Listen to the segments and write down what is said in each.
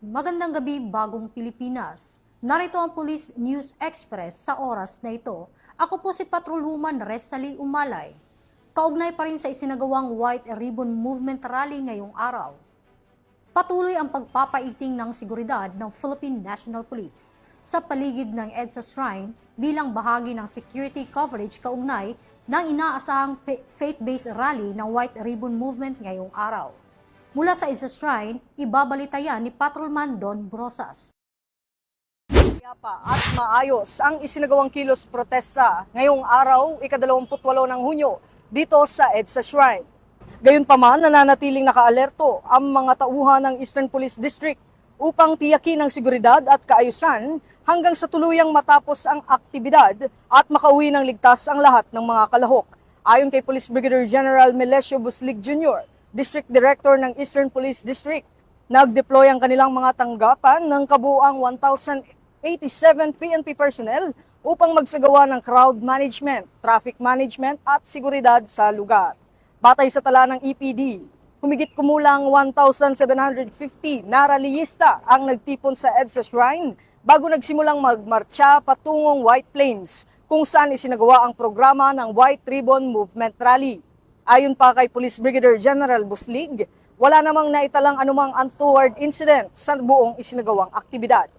Magandang gabi, Bagong Pilipinas. Narito ang Police News Express sa oras na ito. Ako po si Patrolwoman Resali Umalay. Kaugnay pa rin sa isinagawang White Ribbon Movement Rally ngayong araw. Patuloy ang pagpapaiting ng seguridad ng Philippine National Police sa paligid ng EDSA Shrine bilang bahagi ng security coverage kaugnay ng inaasahang faith-based rally ng White Ribbon Movement ngayong araw. Mula sa EDSA Shrine, ibabalita yan ni Patrolman Don Brosas. At maayos ang isinagawang kilos protesta ngayong araw, ika-28 ng Hunyo, dito sa EDSA Shrine. Gayunpaman, nananatiling nakaalerto ang mga tauhan ng Eastern Police District upang tiyakin ang seguridad at kaayusan hanggang sa tuluyang matapos ang aktibidad at makauwi ng ligtas ang lahat ng mga kalahok. Ayon kay Police Brigadier General Melesio Buslig Jr., District Director ng Eastern Police District, nag-deploy ang kanilang mga tanggapan ng kabuuang 1,087 PNP personnel upang magsagawa ng crowd management, traffic management at seguridad sa lugar. Batay sa tala ng EPD, humigit kumulang 1,750 na rallyista ang nagtipon sa EDSA Shrine bago nagsimulang magmarcha patungong White Plains kung saan isinagawa ang programa ng White Ribbon Movement Rally. Ayon pa kay Police Brigadier General Buslig, wala namang naitalang anumang untoward incident sa buong isinagawang aktibidad.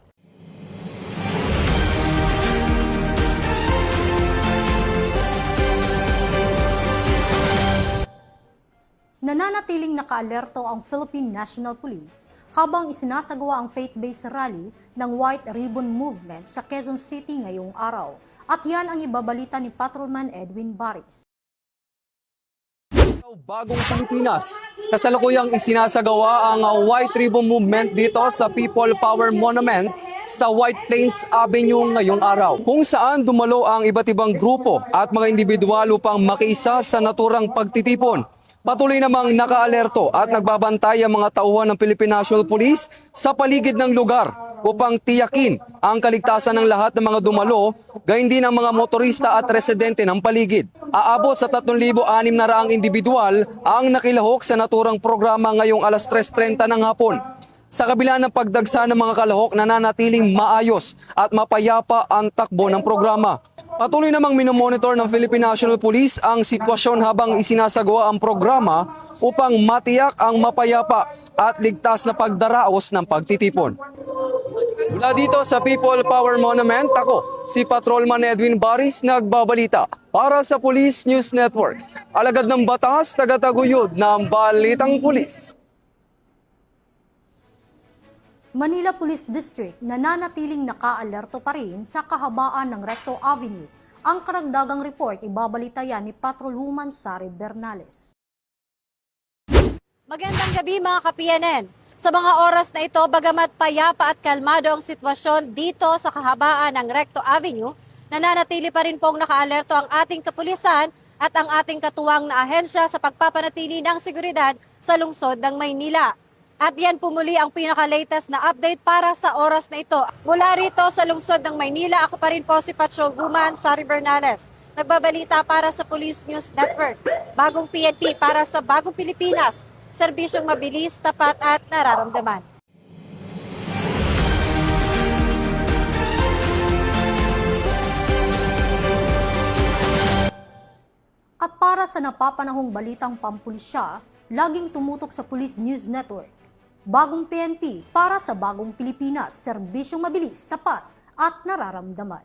Nananatiling nakaalerto ang Philippine National Police habang isinasagawa ang faith-based rally ng White Ribbon Movement sa Quezon City ngayong araw. At yan ang ibabalita ni Patrolman Edwin Baris. Bagong Pilipinas, kasalukuyang isinasagawa ang White Ribbon Movement dito sa People Power Monument sa White Plains Avenue ngayong araw, kung saan dumalo ang iba't ibang grupo at mga individual upang makiisa sa naturang pagtitipon. Patuloy namang nakaalerto at nagbabantay ang mga tauhan ng Philippine National Police sa paligid ng lugar upang tiyakin ang kaligtasan ng lahat ng mga dumalo, gayon din ang mga motorista at residente ng paligid. Aabot sa 3,600 individual ang nakilahok sa naturang programa ngayong alas 3:30 ng hapon. Sa kabila ng pagdagsa ng mga kalahok, nananatiling maayos at mapayapa ang takbo ng programa. Patuloy namang minomonitor ng Philippine National Police ang sitwasyon habang isinasagawa ang programa upang matiyak ang mapayapa at ligtas na pagdaraos ng pagtitipon. Mula dito sa People Power Monument, ako si Patrolman Edwin Baris nagbabalita para sa Police News Network. Alagad ng batas, tagataguyod ng Balitang Pulis. Manila Police District nananatiling nakaalerto pa rin sa kahabaan ng Recto Avenue. Ang karagdagang report ibabalita yan ni Patrolwoman Sari Bernales. Magandang gabi mga ka-PNN. Sa mga oras na ito, bagamat payapa at kalmado ang sitwasyon dito sa kahabaan ng Recto Avenue, nananatili pa rin pong nakaalerto ang ating kapulisan at ang ating katuwang na ahensya sa pagpapanatili ng seguridad sa lungsod ng Maynila. At yan pumuli ang pinaka-latest na update para sa oras na ito. Mula rito sa lungsod ng Maynila, ako pa rin po si Patrolwoman Sari Bernales. Nagbabalita para sa Police News Network. Bagong PNP para sa Bagong Pilipinas. Serbisyong mabilis, tapat at nararamdaman. At para sa napapanahong balitang pampulisya, laging tumutok sa Police News Network. Bagong PNP para sa Bagong Pilipinas, serbisyong mabilis, tapat at nararamdaman.